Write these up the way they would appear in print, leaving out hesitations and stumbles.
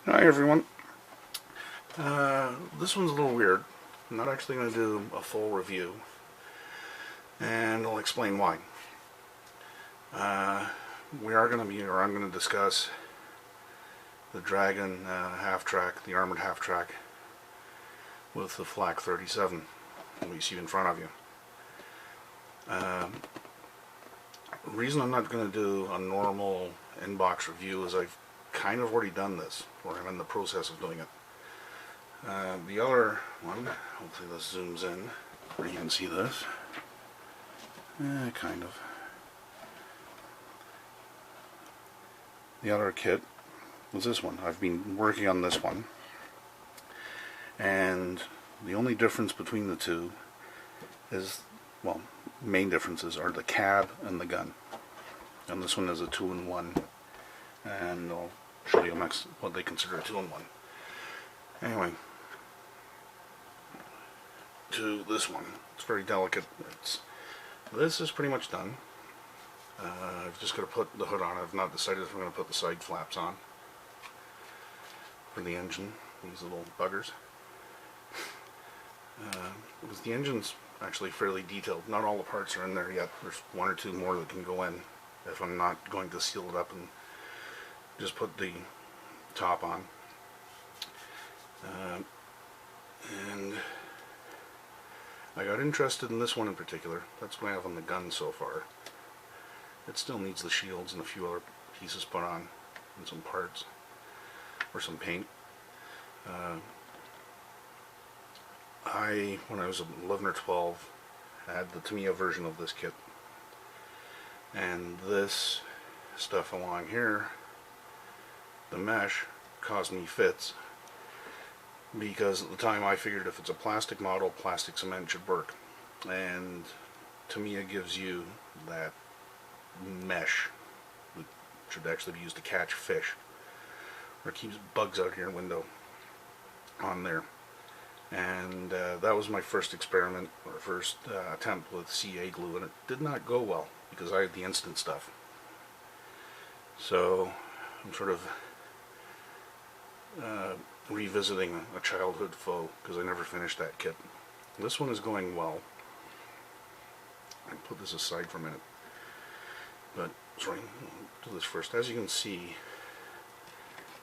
Hi everyone. This one's a little weird. I'm not actually going to do a full review, and I'll explain why. I'm going to discuss the Dragon half-track, the armored half-track with the Flak 37, that you see in front of you. The reason I'm not going to do a normal in-box review is I've kind of already done this, or I'm in the process of doing it. The other one, hopefully this zooms in, where you can see this. Kind of. The other kit was this one. I've been working on this one, and the only difference between the two is, well, main differences are the cab and the gun. And this one is a 2-in-1, and I'll show you next what they consider a 2-in-1. Anyway, to this one. It's very delicate. This is pretty much done. I've just got to put the hood on. I've not decided if I'm going to put the side flaps on for the engine, these little buggers. Because the engine's actually fairly detailed. Not all the parts are in there yet. There's one or two more that can go in if I'm not going to seal it up and just put the top on. And I got interested in this one in particular. That's what I have on the gun so far. It still needs the shields and a few other pieces put on, and some parts, or some paint. When I was 11 or 12, I had the Tamiya version of this kit. And this stuff along here, the mesh, caused me fits. Because at the time I figured if it's a plastic model, plastic cement should work. And Tamiya gives you that mesh that should actually be used to catch fish, or keeps bugs out of your window on there. And that was my first experiment, or first attempt with CA glue, and it did not go well because I had the instant stuff. So I'm sort of revisiting a childhood foe because I never finished that kit. This one is going well. I'll put this aside for a minute. But, sorry, I'll do this first. As you can see,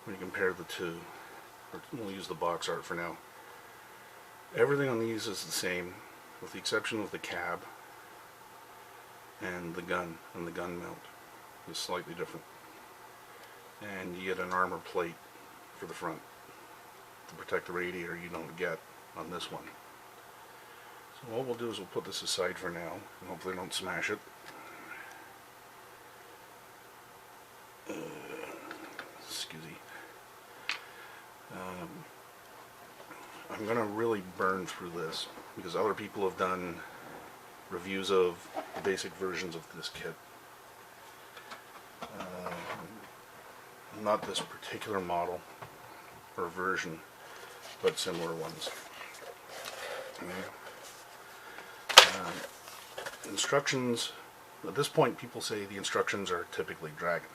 when you compare the two, we'll use the box art for now. Everything on these is the same, with the exception of the cab and the gun mount is slightly different. And you get an armor plate for the front to protect the radiator you don't get on this one. So what we'll do is we'll put this aside for now, and hopefully don't smash it. Excuse me. I'm going to really burn through this because other people have done reviews of the basic versions of this kit. Not this particular model or version, but similar ones. Instructions, at this point people say the instructions are typically Dragon,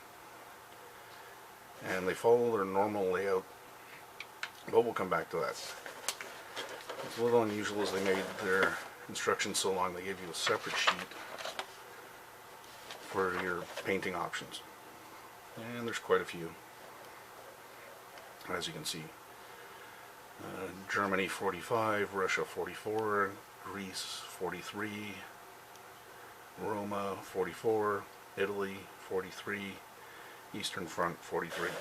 and they follow their normal layout, but we'll come back to that. It's a little unusual as they made their instructions so long they gave you a separate sheet for your painting options, and there's quite a few, as you can see. Germany 45, Russia 44, Greece 43, Roma 44, Italy 43, Eastern Front 43.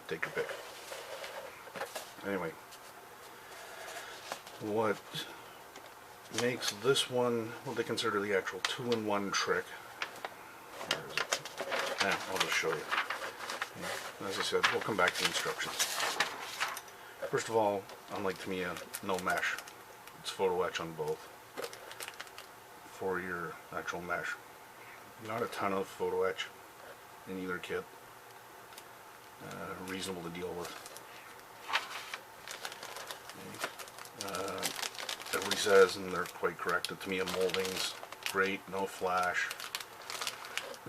Take your pick. Anyway, what makes this one what they consider the actual 2-in-1 trick, where is it? I'll just show you. As I said, we'll come back to instructions. First of all, unlike Tamiya, no mesh. It's Photo-Etch on both for your actual mesh. Not a ton of Photo-Etch in either kit. Reasonable to deal with. Everybody says, and they're quite correct, that Tamiya moldings, great, no flash,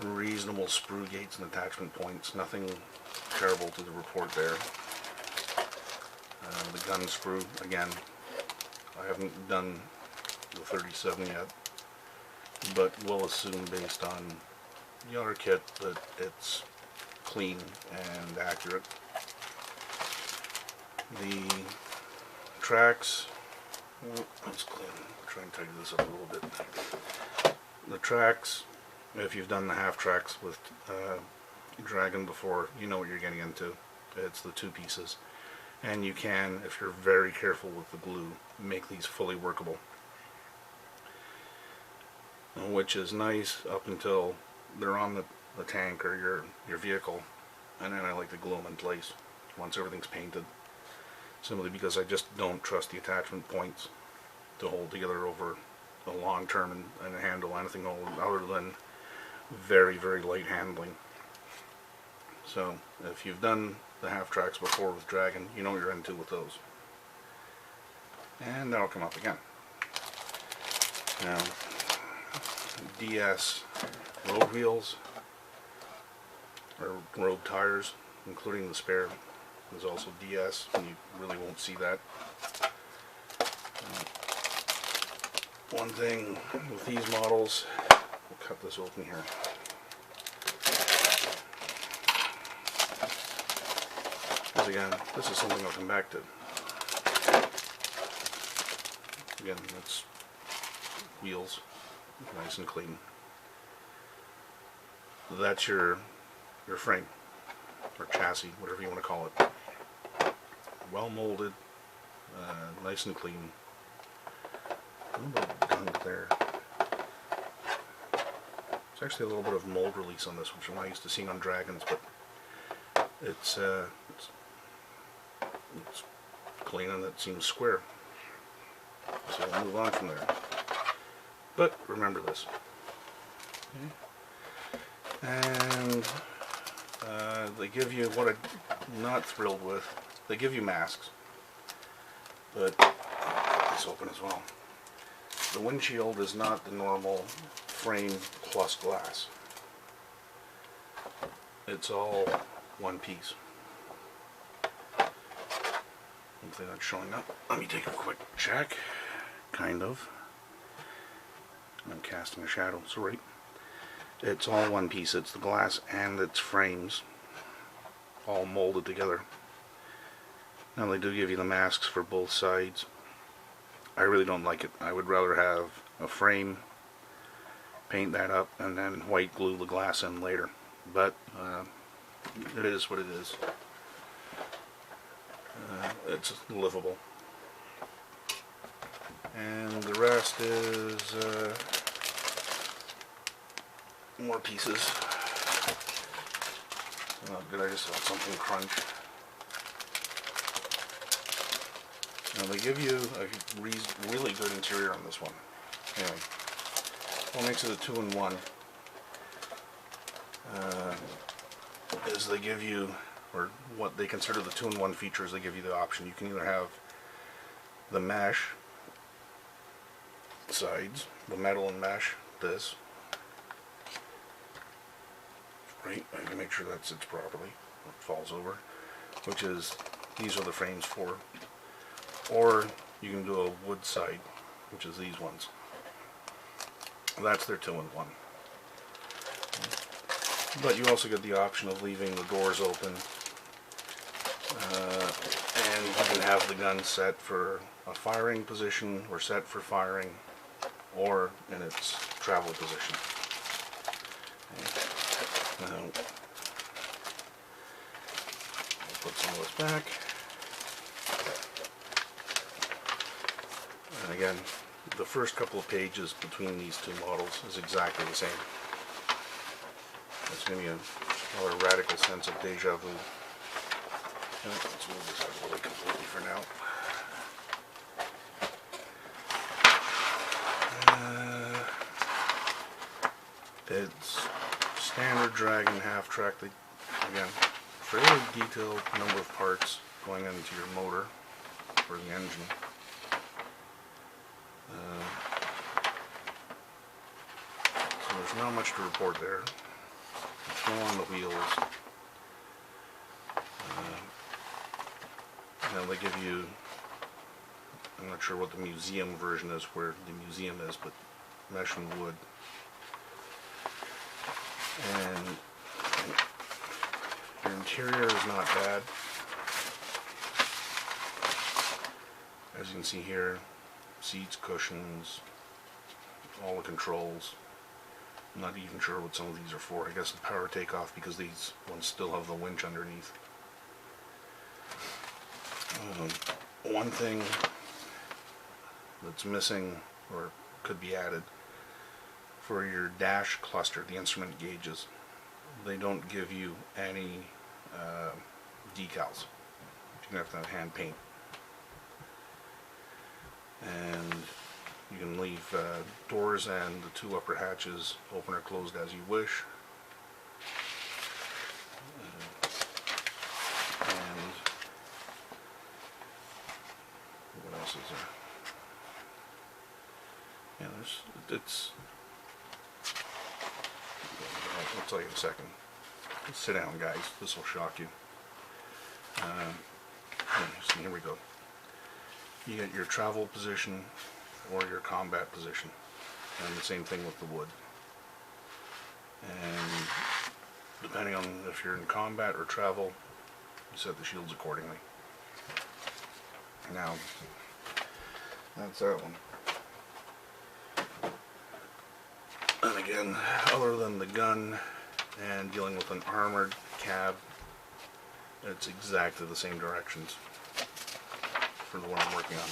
reasonable sprue gates and attachment points, nothing terrible to report there. The gun screw, again, I haven't done the 37 yet, but we'll assume based on the other kit that it's clean and accurate. The tracks, let's try and tighten this up a little bit. The tracks, if you've done the half tracks with Dragon before, you know what you're getting into. It's the two pieces, and you can, if you're very careful with the glue, make these fully workable, which is nice up until they're on the tank or your vehicle, and then I like to glue them in place once everything's painted, simply because I just don't trust the attachment points to hold together over the long term and handle anything other than very, very light handling. So if you've done the half tracks before with Dragon, you know what you're into with those. And that'll come up again. Now, DS road wheels, or road tires, including the spare, is also DS, and you really won't see that. One thing with these models, we'll cut this open here. Because again, this is something I'll come back to. Again, that's wheels, nice and clean. That's your frame, or chassis, whatever you want to call it. Well molded, nice and clean. A little bit of gunk there. There's actually a little bit of mold release on this, which I'm not used to seeing on Dragons, but it's clean and it seems square. So we'll move on from there. But remember this. Okay. And they give you, what I'm not thrilled with, they give you masks. But I'll get this open as well. The windshield is not the normal frame plus glass. It's all one piece. Hopefully that's showing up. Let me take a quick check. Kind of. I'm casting a shadow, so right. It's all one piece. It's the glass and its frames all molded together. Now they do give you the masks for both sides. I really don't like it. I would rather have a frame, paint that up, and then white glue the glass in later. But it is what it is. It's livable. And the rest is more pieces. Oh, did I just have something crunch? Now they give you a really good interior on this one. Anyway, what makes it a 2-in-1 is they give you, or what they consider the 2-in-1 features, they give you the option. You can either have the mesh sides, the metal and mesh, this. Right, I can make sure that sits properly, it falls over, which is, these are the frames for. Or you can do a wood side, which is these ones. That's their 2-in-1. But you also get the option of leaving the doors open, and you can have the gun set for a firing position, or set for firing, or in its travel position. Now, I'll put some of this back. And again, the first couple of pages between these two models is exactly the same. It's going to be another radical sense of deja vu. Let's move this out of the way completely for now. It's standard Dragon half track. Again, fairly detailed number of parts going into your motor or the engine. So there's not much to report there. Let's go on the wheels. Now they give you, I'm not sure what the museum version is, where the museum is, but mesh and wood. And your interior is not bad. As you can see here, seats, cushions, all the controls. I'm not even sure what some of these are for. I guess the power takeoff, because these ones still have the winch underneath. One thing that's missing, or could be added, for your dash cluster, the instrument gauges, they don't give you any decals. You're going to have to hand paint. And you can leave doors and the two upper hatches open or closed as you wish. And what else is there? Yeah, I'll tell you in a second. Sit down, guys. This will shock you. So here we go. You get your travel position or your combat position, and the same thing with the wood. And depending on if you're in combat or travel, you set the shields accordingly. Now, that's that one. And again, other than the gun and dealing with an armored cab, it's exactly the same directions for the one I'm working on.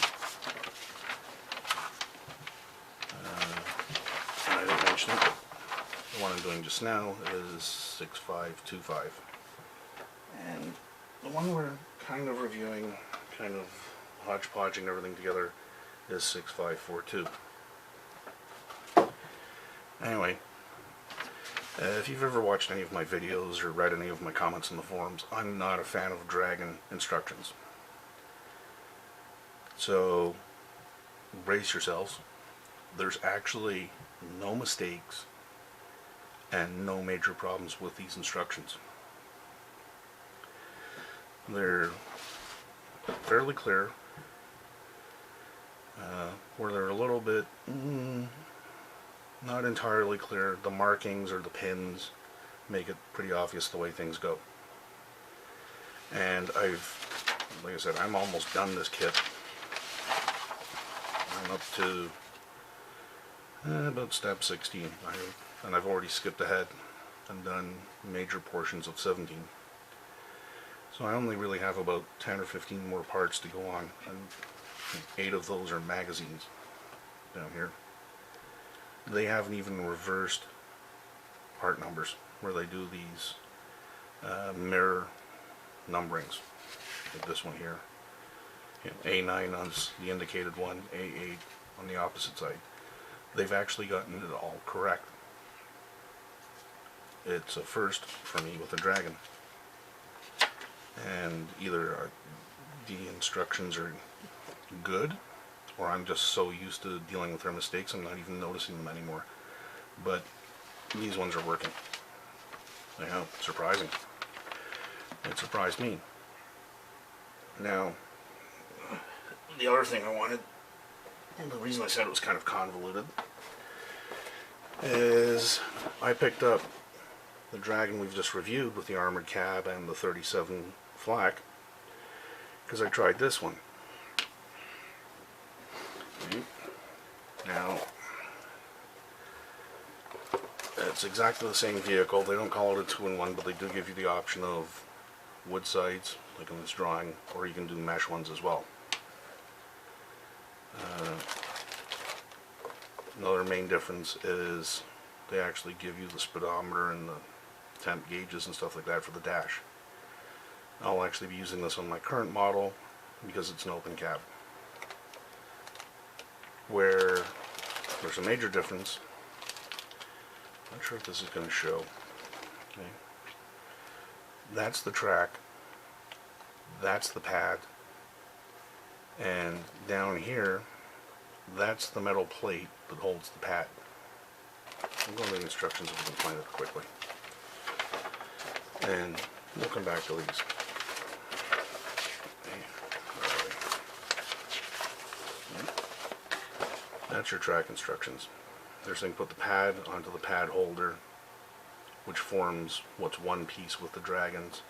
And I didn't mention it, the one I'm doing just now is 6525. And the one we're kind of reviewing, kind of hodgepodging everything together, is 6542. Anyway, if you've ever watched any of my videos or read any of my comments in the forums, I'm not a fan of dragging instructions. So, brace yourselves. There's actually no mistakes and no major problems with these instructions. They're fairly clear. Where they're a little bit not entirely clear, the markings or the pins make it pretty obvious the way things go. And like I said, I'm almost done this kit. I'm up to about step 16, and I've already skipped ahead and done major portions of 17. So I only really have about 10 or 15 more parts to go on, and 8 of those are magazines down here. They haven't even reversed part numbers, where they do these mirror numberings, like this one here. A9 on the indicated one, A8 on the opposite side. They've actually gotten it all correct. It's a first for me with a Dragon. And either the instructions are good, or I'm just so used to dealing with their mistakes I'm not even noticing them anymore. But these ones are working. Yeah, surprising. It surprised me. Now, the other thing I wanted, and the reason I said it was kind of convoluted, is I picked up the Dragon we've just reviewed with the armored cab and the 37 flak, because I tried this one. Now, it's exactly the same vehicle. They don't call it a 2-in-1, but they do give you the option of wood sides, like in this drawing, or you can do mesh ones as well. Another main difference is they actually give you the speedometer and the temp gauges and stuff like that for the dash. I'll actually be using this on my current model because it's an open cab. Where there's a major difference, I'm not sure if this is going to show. Okay. That's the track, that's the pad, and down here, that's the metal plate that holds the pad. I'm going to the instructions if we can find it quickly. And we'll come back to these. Okay. That's your track instructions. They're saying put the pad onto the pad holder, which forms what's one piece with the dragons.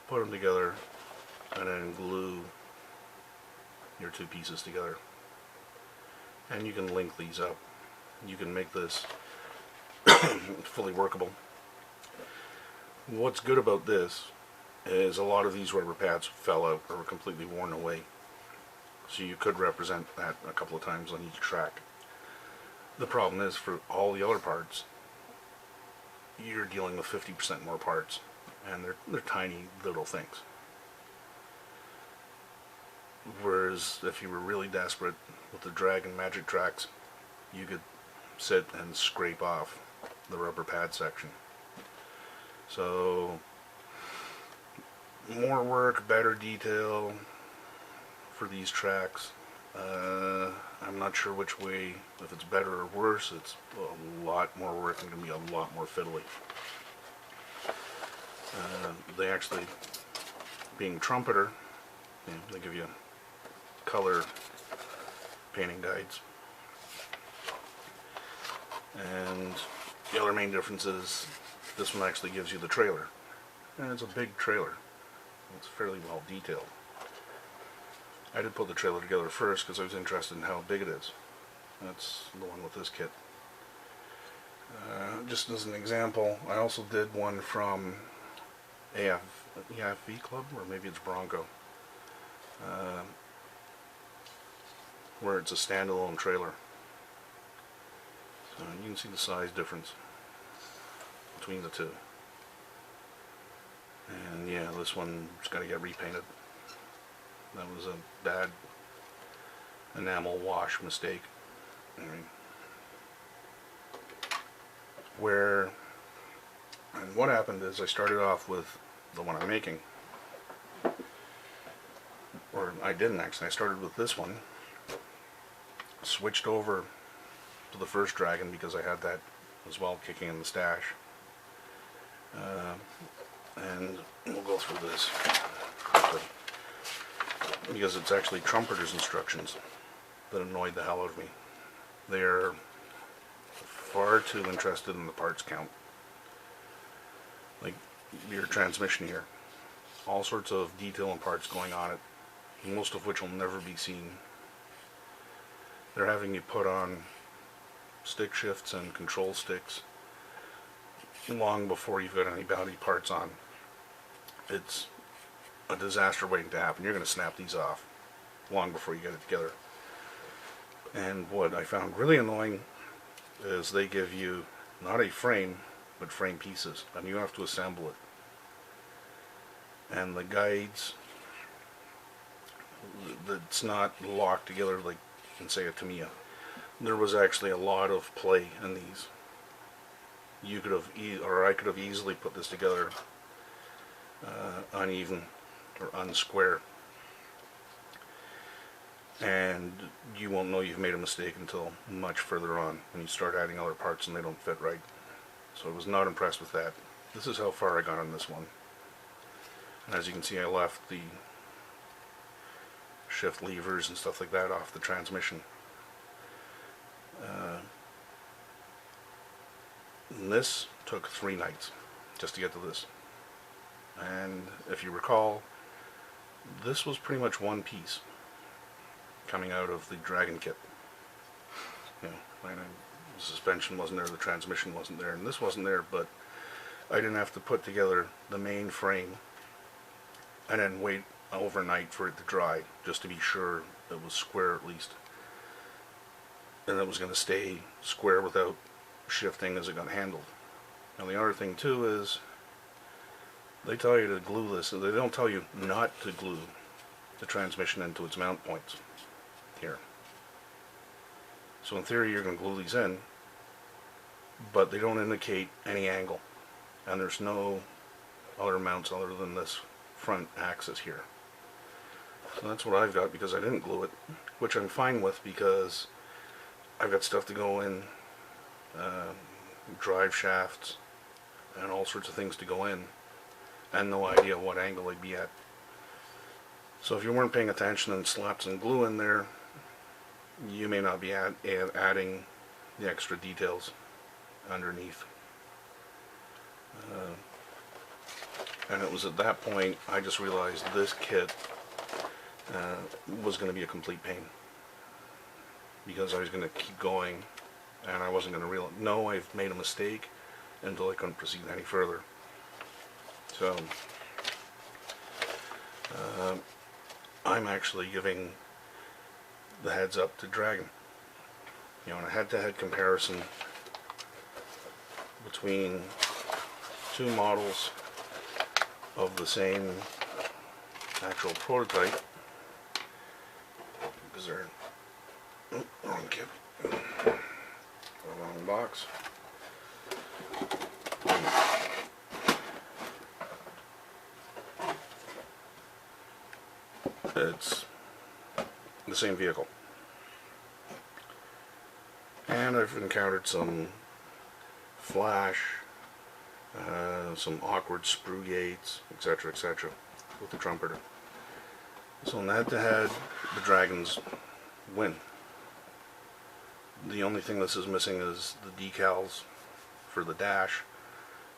Put them together and then glue your two pieces together. And you can link these up. You can make this fully workable. What's good about this is a lot of these rubber pads fell out or were completely worn away. So you could represent that a couple of times on each track. The problem is for all the other parts, you're dealing with 50% more parts, and they're tiny little things. Whereas if you were really desperate with the Dragon Magic Tracks, you could sit and scrape off the rubber pad section. So more work, better detail for these tracks. I'm not sure which way, if it's better or worse. It's a lot more work and going to be a lot more fiddly. They actually, being Trumpeter, they give you color painting guides. And the other main difference is this one actually gives you the trailer. And it's a big trailer. It's fairly well detailed. I did put the trailer together first because I was interested in how big it is. That's the one with this kit. Just as an example, I also did one from AFV Club, or maybe it's Bronco, where it's a standalone trailer. So you can see the size difference between the two. And yeah, this one's got to get repainted. That was a bad enamel wash mistake. And what happened is I started off with the one I'm making. Or I didn't actually. I started with this one. Switched over to the first Dragon because I had that as well kicking in the stash. And we'll go through this. Because it's actually Trumpeter's instructions that annoyed the hell out of me. They're far too interested in the parts count. Like your transmission here. All sorts of detail and parts going on it, most of which will never be seen. They're having you put on stick shifts and control sticks long before you've got any bounty parts on. It's a disaster waiting to happen. You're going to snap these off long before you get it together. And what I found really annoying is they give you not a frame, but frame pieces, and you have to assemble it. And the guides, it's not locked together like in, say, a Tamiya. There was actually a lot of play in these. You could have, or I could have easily put this together uneven or unsquare, and you won't know you've made a mistake until much further on when you start adding other parts and they don't fit right. So I was not impressed with that. This is how far I got on this one. And as you can see, I left the shift levers and stuff like that off the transmission. And this took 3 nights just to get to this. And if you recall, this was pretty much one piece coming out of the Dragon kit. You know, the suspension wasn't there, the transmission wasn't there, and this wasn't there, but I didn't have to put together the main frame and then wait overnight for it to dry just to be sure it was square at least, and it was going to stay square without shifting as it got handled. Now the other thing too is they tell you to glue this, and they don't tell you not to glue the transmission into its mount points here. So in theory you're going to glue these in, but they don't indicate any angle, and there's no other mounts other than this front axis here. So that's what I've got because I didn't glue it, which I'm fine with because I've got stuff to go in, drive shafts and all sorts of things to go in, and no idea what angle I'd be at. So if you weren't paying attention and slapped some glue in there, you may not be adding the extra details underneath. And it was at that point I just realized this kit was going to be a complete pain, because I was going to keep going and I wasn't going to know I've made a mistake until I couldn't proceed any further. So I'm actually giving the heads up to Dragon. You know, in a head-to-head comparison between two models of the same actual prototype, because they're wrong kit, wrong box. It's the same vehicle, and I've encountered some flash, some awkward sprue gates, etc., etc. with the Trumpeter. So in the head-to-head, the Dragons win. The only thing this is missing is the decals for the dash,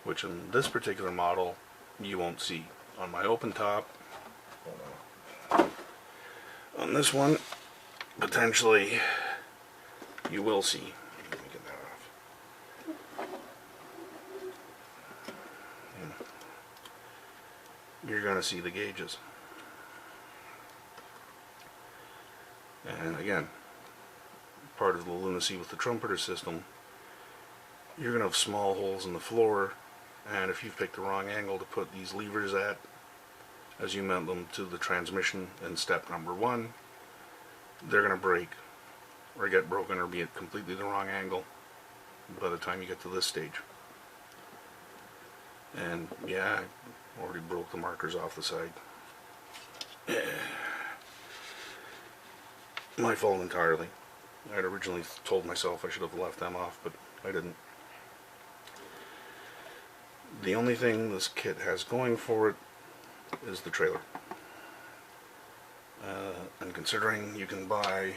which in this particular model you won't see. On my open top, on this one, potentially you will see. Let me get that off. You're going to see the gauges. And again, part of the lunacy with the Trumpeter system, you're going to have small holes in the floor, and if you've picked the wrong angle to put these levers at, as you mount them to the transmission in step number 1, they're going to break or get broken or be at completely the wrong angle by the time you get to this stage. And yeah, I already broke the markers off the side. My fault entirely. I'd originally told myself I should have left them off, but I didn't. The only thing this kit has going for it is the trailer. And considering you can buy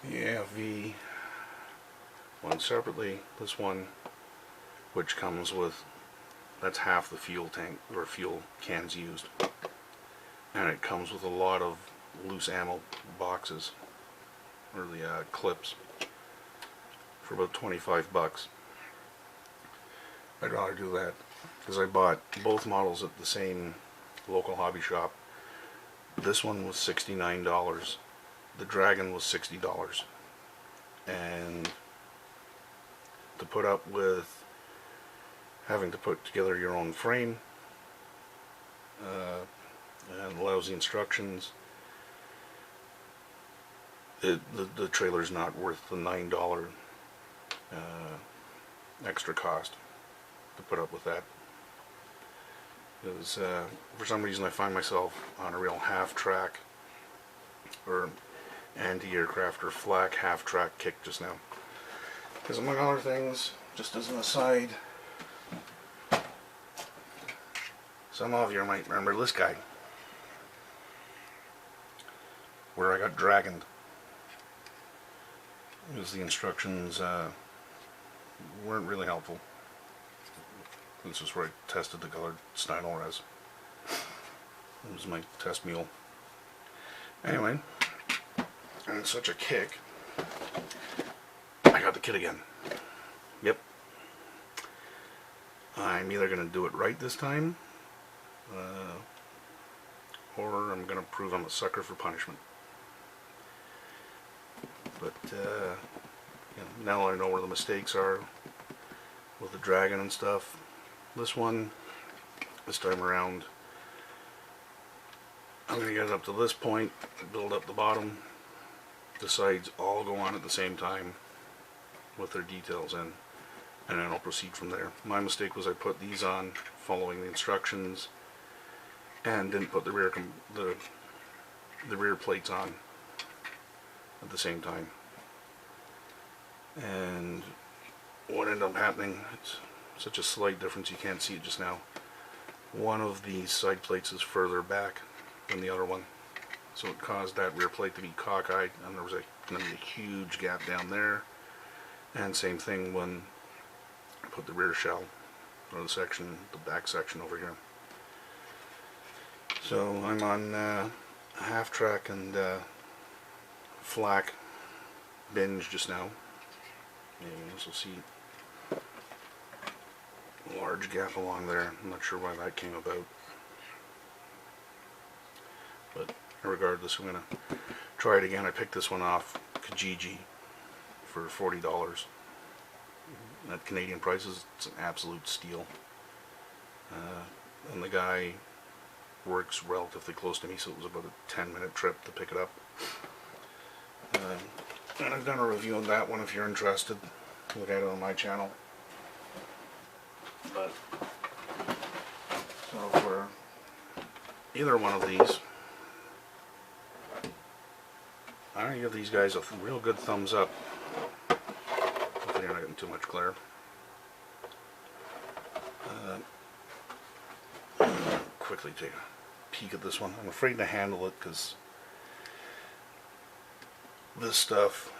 the AFV one separately, this one, which comes with, that's half the fuel tank or fuel cans used, and it comes with a lot of loose ammo boxes, or the clips, for about 25 bucks. I'd rather do that, because I bought both models at the same local hobby shop. This one was $69, the Dragon was $60, and to put up with having to put together your own frame and lousy instructions, the trailer's not worth the $9 extra cost to put up with that. Because for some reason I find myself on a real half-track or anti-aircraft or flak half-track kick just now. Because among other things, just as an aside, some of you might remember this guy, where I got dragoned. Because the instructions weren't really helpful. This is where I tested the colored Steinel res. It was my test mule. Anyway, and such a kick, I got the kit again. Yep. I'm either going to do it right this time, or I'm going to prove I'm a sucker for punishment. But you know, now I know where the mistakes are with the Dragon and stuff. This one, this time around, I'm going to get it up to this point, build up the bottom. The sides all go on at the same time with their details in, and then I'll proceed from there. My mistake was I put these on following the instructions and didn't put the rear plates on at the same time. And what ended up happening, it's such a slight difference you can't see it just now. One of these side plates is further back than the other one, so it caused that rear plate to be cockeyed, and there was going to be a huge gap down there. And same thing when I put the rear shell, or the back section over here. So I'm on half track and flak binge just now. And you also see a large gap along there. I'm not sure why that came about. But regardless, I'm going to try it again. I picked this one off Kijiji for $40. At Canadian prices, it's an absolute steal. And the guy works relatively close to me, so it was about a 10-minute trip to pick it up. And I've done a review on that one if you're interested. Look at it on my channel. But so for either one of these, I'm going to give these guys a real good thumbs up. Hopefully you're not getting too much glare. Quickly take a peek at this one. I'm afraid to handle it because this stuff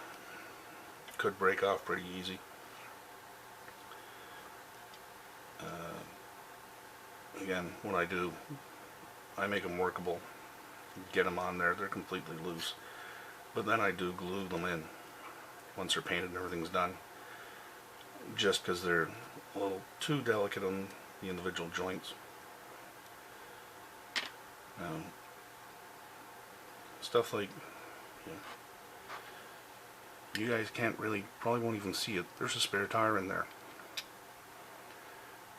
could break off pretty easy. Again, what I do, I make them workable, get them on there, they're completely loose, but then I do glue them in once they're painted and everything's done, just because they're a little too delicate on the individual joints. Stuff like, you guys can't really, probably won't even see it, there's a spare tire in there.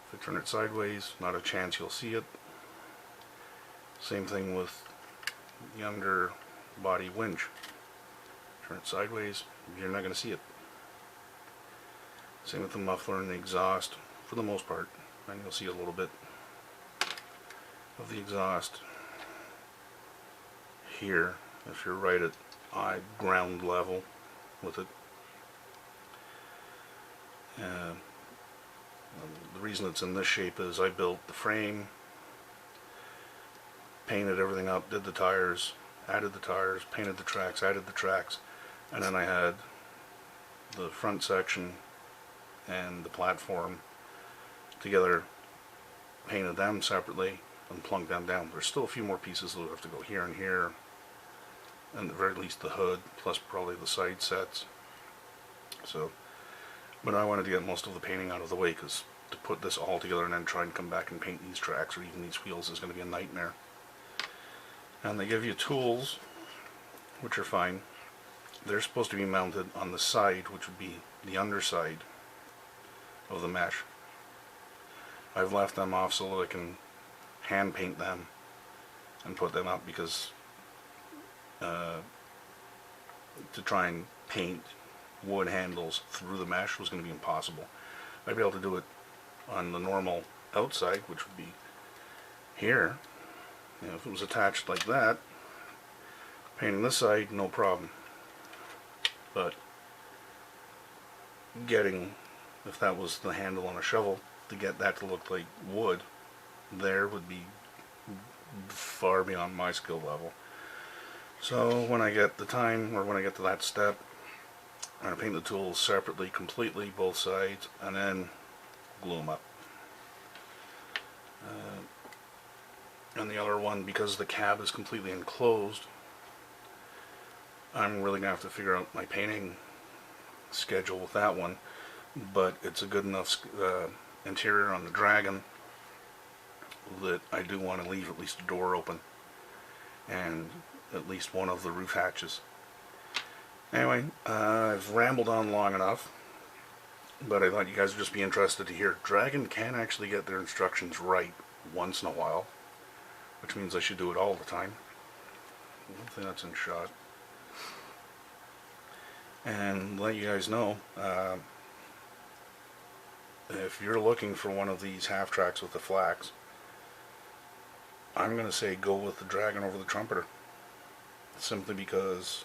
If I turn it sideways, not a chance you'll see it. Same thing with the under body winch. Turn it sideways, you're not going to see it. Same with the muffler and the exhaust, for the most part. And you'll see a little bit of the exhaust here, if you're right at eye ground level with it. The reason it's in this shape is I built the frame, painted everything up, did the tires, added the tires, painted the tracks, added the tracks, and then I had the front section and the platform together, painted them separately and plunked them down. There's still a few more pieces that will have to go here and here, and at the very least the hood, plus probably the side sets. So, but I wanted to get most of the painting out of the way, because to put this all together and then try and come back and paint these tracks or even these wheels is going to be a nightmare. And they give you tools, which are fine. They're supposed to be mounted on the side, which would be the underside of the mesh. I've left them off so that I can hand paint them and put them up, because to try and paint wood handles through the mesh was going to be impossible. I'd be able to do it on the normal outside, which would be here. You know, if it was attached like that, painting this side, no problem. But getting, if that was the handle on a shovel, to get that to look like wood, there would be far beyond my skill level. So when I get the time, or when I get to that step, I'm going to paint the tools separately, completely, both sides, and then glue them up. And the other one, because the cab is completely enclosed, I'm really going to have to figure out my painting schedule with that one. But it's a good enough interior on the Dragon that I do want to leave at least a door open and at least one of the roof hatches. Anyway, I've rambled on long enough, but I thought you guys would just be interested to hear Dragon can actually get their instructions right once in a while, which means I should do it all the time. Hopefully that's in shot. And let you guys know, if you're looking for one of these half tracks with the flax, I'm going to say go with the Dragon over the Trumpeter, simply because